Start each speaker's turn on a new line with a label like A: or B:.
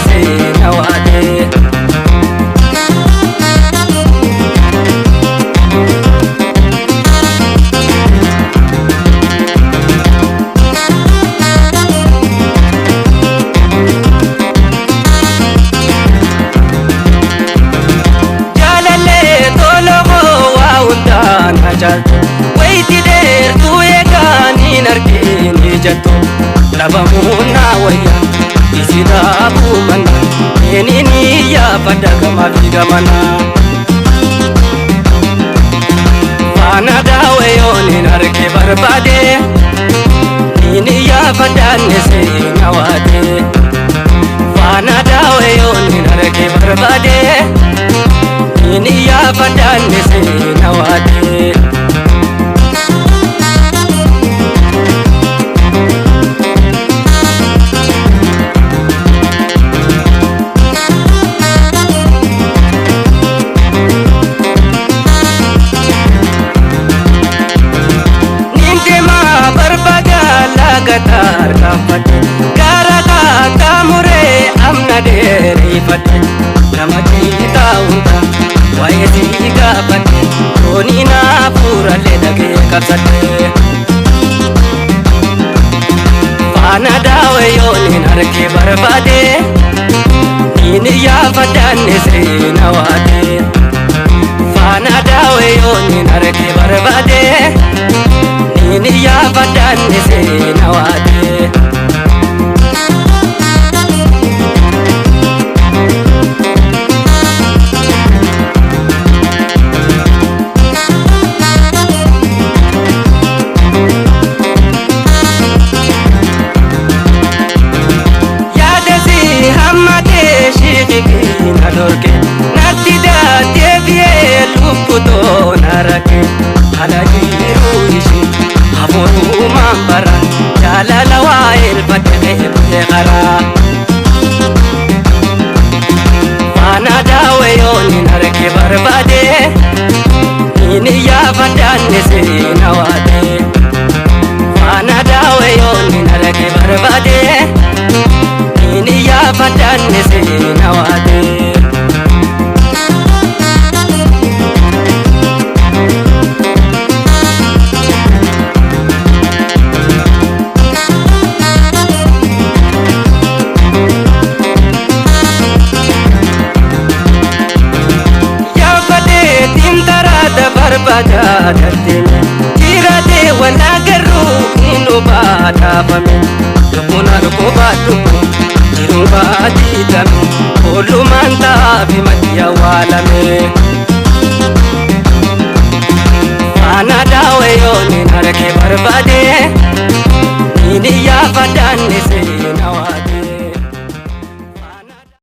A: seena waate. Wayti dheertuu eegaan arginu jettu dhabamuun wayya isiidhaa buumanna eenyini yaafadha gamaa fi gamana. Faana daawwayoon arge barbaade inni yaafadhaan seena waate. Faana daawwayoon arge barbaade inni yaafadhaan seena waate. Gara kaamuree amna dheerifate nama ciitaawunta waa'ee sii gaafate tooni naa fuurallee dhagee qabsadhe. Faana daawwayoon arge barbaade inni yaafadhaan seena waate. Faana daawwayoon arge barbaade inni yaafadhaan seena waate. Natti daatee biyee lubbutoon arake haala jiruu ishee hafuurumaan bara jaalala waa elfate beekte qaraa. Faana daawwayoon arge barbaade inni yaafadhaan seena waate. Faana daawwayoon arge barbaade inni yaafadhaan seena waate. Jirate wala garuu inni baataafame lubbuun harkoo baadhuun jiruun baatiidhame oolumaan taa'afi maddi awwaalame. Faana daawwayoon arge barbaade inni yaafadhaan seena waate.